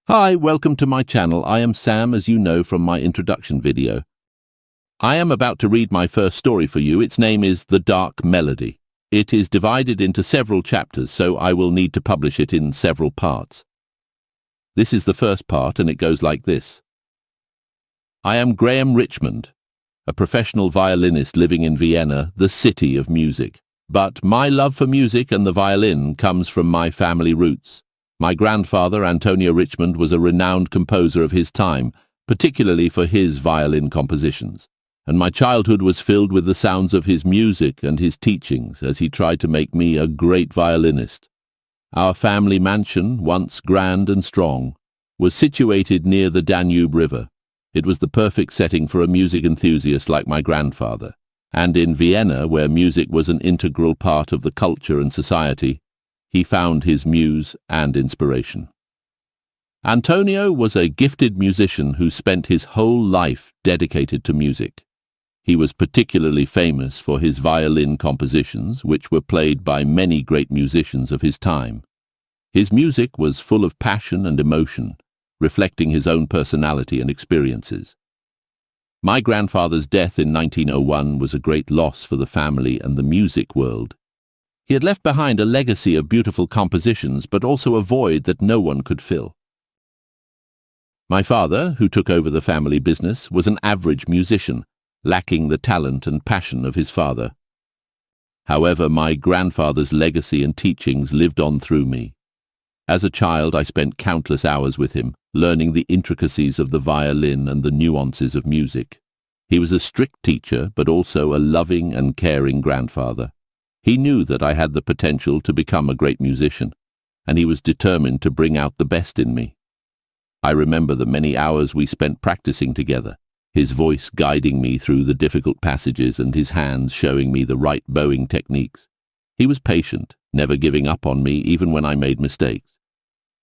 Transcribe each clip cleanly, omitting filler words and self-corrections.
Hi, welcome to my channel. I am Sam, as you know from my introduction video. I am about to read my first story for you. Its name is The Dark Melody. It is divided into several chapters, so I will need to publish it in several parts. This is the first part, and it goes like this. I am Graham Richmond, a professional violinist living in Vienna, the city of music. But my love for music and the violin comes from my family roots. My grandfather, Antonio Richmond, was a renowned composer of his time, particularly for his violin compositions, and my childhood was filled with the sounds of his music and his teachings as he tried to make me a great violinist. Our family mansion, once grand and strong, was situated near the Danube River. It was the perfect setting for a music enthusiast like my grandfather, and in Vienna, where music was an integral part of the culture and society, he found his muse and inspiration. Antonio was a gifted musician who spent his whole life dedicated to music. He was particularly famous for his violin compositions, which were played by many great musicians of his time. His music was full of passion and emotion, reflecting his own personality and experiences. My grandfather's death in 1901 was a great loss for the family and the music world. He had left behind a legacy of beautiful compositions, but also a void that no one could fill. My father, who took over the family business, was an average musician, lacking the talent and passion of his father. However, my grandfather's legacy and teachings lived on through me. As a child, I spent countless hours with him, learning the intricacies of the violin and the nuances of music. He was a strict teacher, but also a loving and caring grandfather. He knew that I had the potential to become a great musician, and he was determined to bring out the best in me. I remember the many hours we spent practicing together, his voice guiding me through the difficult passages and his hands showing me the right bowing techniques. He was patient, never giving up on me even when I made mistakes.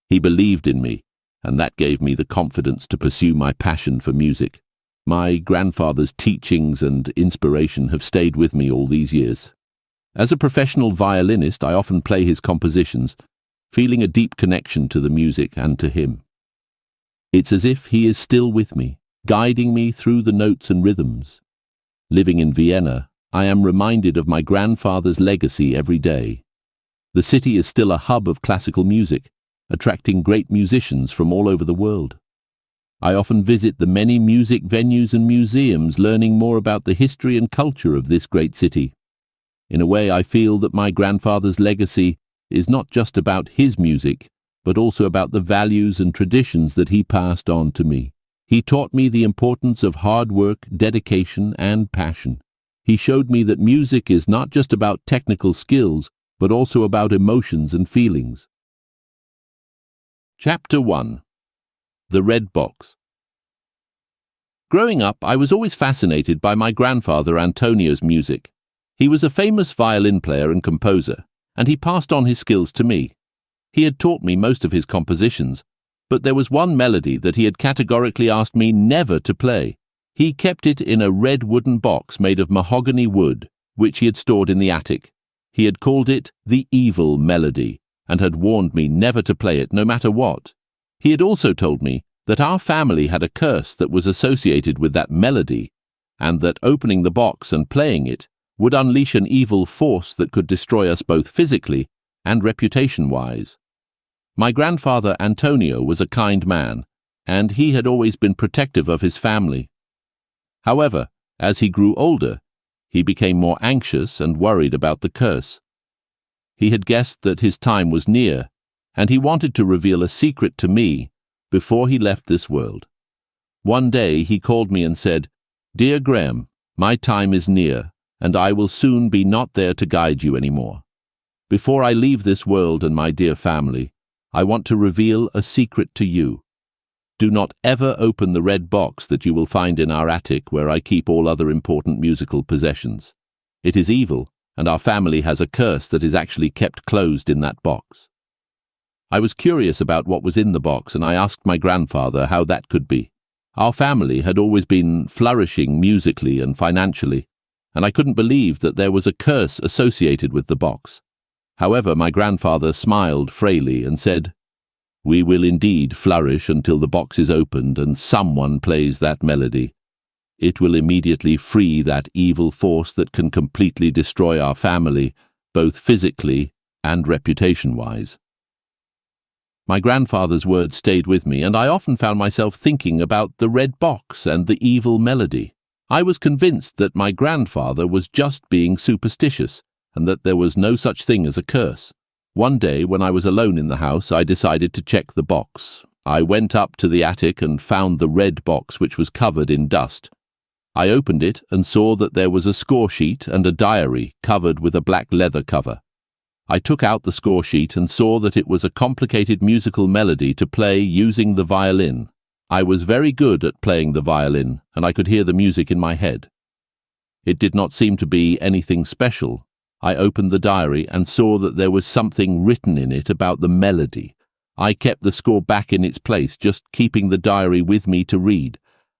He believed in me, and that gave me the confidence to pursue my passion for music. My grandfather's teachings and inspiration have stayed with me all these years. As a professional violinist, I often play his compositions, feeling a deep connection to the music and to him. It's as if he is still with me, guiding me through the notes and rhythms. Living in Vienna, I am reminded of my grandfather's legacy every day. The city is still a hub of classical music, attracting great musicians from all over the world. I often visit the many music venues and museums, learning more about the history and culture of this great city. In a way, I feel that my grandfather's legacy is not just about his music, but also about the values and traditions that he passed on to me. He taught me the importance of hard work, dedication, and passion. He showed me that music is not just about technical skills, but also about emotions and feelings. Chapter 1. The Red Box. Growing up, I was always fascinated by my grandfather Antonio's music. He was a famous violin player and composer, and he passed on his skills to me. He had taught me most of his compositions, but there was one melody that he had categorically asked me never to play. He kept it in a red wooden box made of mahogany wood, which he had stored in the attic. He had called it the Evil Melody, and had warned me never to play it no matter what. He had also told me that our family had a curse that was associated with that melody, and that opening the box and playing it would unleash an evil force that could destroy us both physically and reputation-wise. My grandfather Antonio was a kind man, and he had always been protective of his family. However, as he grew older, he became more anxious and worried about the curse. He had guessed that his time was near, and he wanted to reveal a secret to me before he left this world. One day he called me and said, "Dear Graham, my time is near, and I will soon be not there to guide you anymore. Before I leave this world and my dear family, I want to reveal a secret to you. Do not ever open the red box that you will find in our attic where I keep all other important musical possessions. It is evil, and our family has a curse that is actually kept closed in that box." I was curious about what was in the box, and I asked my grandfather how that could be. Our family had always been flourishing musically and financially, and I couldn't believe that there was a curse associated with the box. However, my grandfather smiled frailly and said, We will indeed flourish until the box is opened and someone plays that melody. It will immediately free that evil force that can completely destroy our family, both physically and reputation-wise. My grandfather's words stayed with me, and I often found myself thinking about the red box and the evil melody. I was convinced that my grandfather was just being superstitious, and that there was no such thing as a curse. One day, when I was alone in the house, I decided to check the box. I went up to the attic and found the red box, which was covered in dust. I opened it and saw that there was a score sheet and a diary covered with a black leather cover. I took out the score sheet and saw that it was a complicated musical melody to play using the violin. I was very good at playing the violin, and I could hear the music in my head. It did not seem to be anything special. I opened the diary and saw that there was something written in it about the melody. I kept the score back in its place, just keeping the diary with me to read.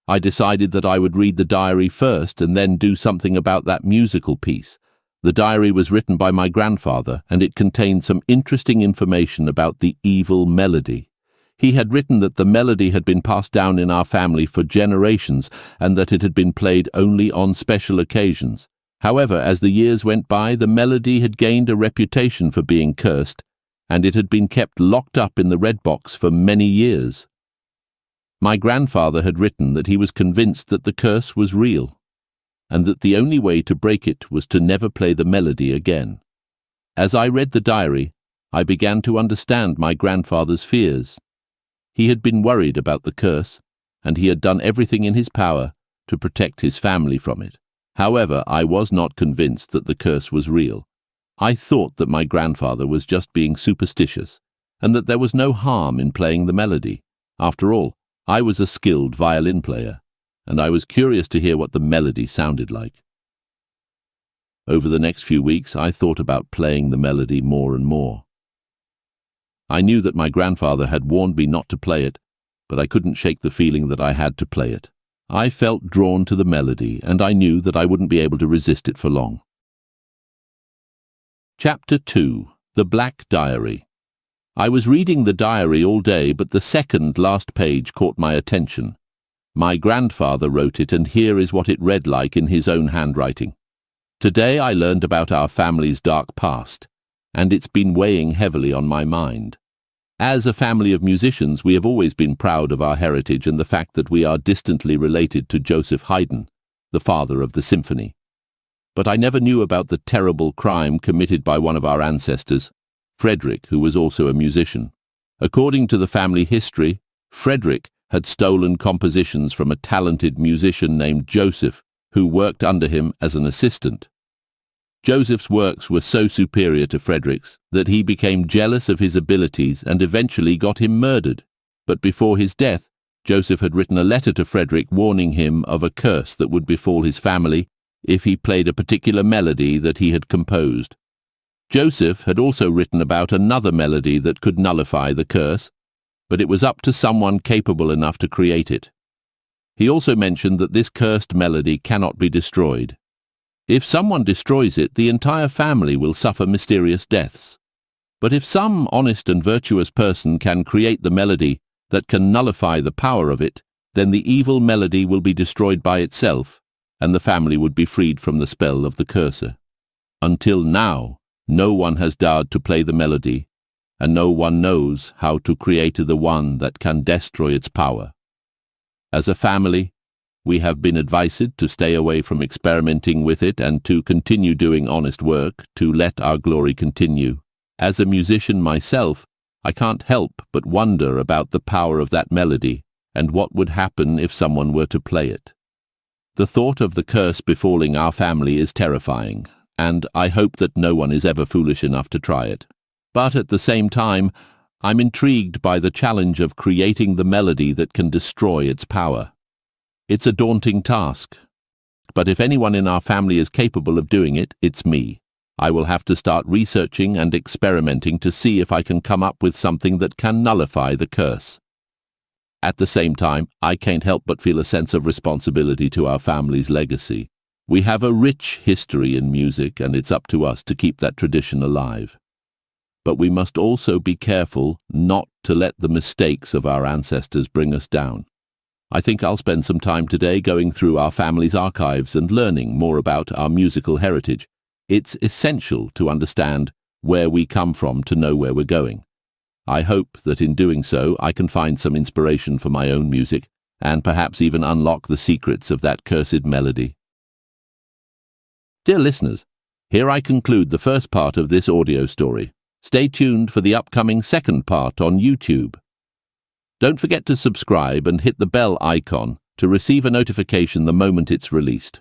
I decided that I would read the diary first and then do something about that musical piece. The diary was written by my grandfather, and it contained some interesting information about the evil melody. He had written that the melody had been passed down in our family for generations, and that it had been played only on special occasions. However, as the years went by, the melody had gained a reputation for being cursed, and it had been kept locked up in the red box for many years. My grandfather had written that he was convinced that the curse was real, and that the only way to break it was to never play the melody again. As I read the diary, I began to understand my grandfather's fears. He had been worried about the curse, and he had done everything in his power to protect his family from it. However, I was not convinced that the curse was real. I thought that my grandfather was just being superstitious, and that there was no harm in playing the melody. After all, I was a skilled violin player, and I was curious to hear what the melody sounded like. Over the next few weeks, I thought about playing the melody more and more. I knew that my grandfather had warned me not to play it, but I couldn't shake the feeling that I had to play it. I felt drawn to the melody, and I knew that I wouldn't be able to resist it for long. Chapter 2. The Black Diary. I was reading the diary all day, but the second last page caught my attention. My grandfather wrote it, and here is what it read like in his own handwriting. Today I learned about our family's dark past, and it's been weighing heavily on my mind. As a family of musicians, we have always been proud of our heritage and the fact that we are distantly related to Joseph Haydn, the father of the symphony. But I never knew about the terrible crime committed by one of our ancestors, Frederick, who was also a musician. According to the family history, Frederick had stolen compositions from a talented musician named Joseph, who worked under him as an assistant. Joseph's works were so superior to Frederick's that he became jealous of his abilities and eventually got him murdered. But before his death, Joseph had written a letter to Frederick warning him of a curse that would befall his family if he played a particular melody that he had composed. Joseph had also written about another melody that could nullify the curse, but it was up to someone capable enough to create it. He also mentioned that this cursed melody cannot be destroyed. If someone destroys it, the entire family will suffer mysterious deaths. But if some honest and virtuous person can create the melody that can nullify the power of it, then the evil melody will be destroyed by itself, and the family would be freed from the spell of the curser. Until now, no one has dared to play the melody, and no one knows how to create the one that can destroy its power. As a family, we have been advised to stay away from experimenting with it and to continue doing honest work, to let our glory continue. As a musician myself, I can't help but wonder about the power of that melody and what would happen if someone were to play it. The thought of the curse befalling our family is terrifying, and I hope that no one is ever foolish enough to try it. But at the same time, I'm intrigued by the challenge of creating the melody that can destroy its power. It's a daunting task, but if anyone in our family is capable of doing it, it's me. I will have to start researching and experimenting to see if I can come up with something that can nullify the curse. At the same time, I can't help but feel a sense of responsibility to our family's legacy. We have a rich history in music, and it's up to us to keep that tradition alive. But we must also be careful not to let the mistakes of our ancestors bring us down. I think I'll spend some time today going through our family's archives and learning more about our musical heritage. It's essential to understand where we come from to know where we're going. I hope that in doing so I can find some inspiration for my own music and perhaps even unlock the secrets of that cursed melody. Dear listeners, here I conclude the first part of this audio story. Stay tuned for the upcoming second part on YouTube. Don't forget to subscribe and hit the bell icon to receive a notification the moment it's released.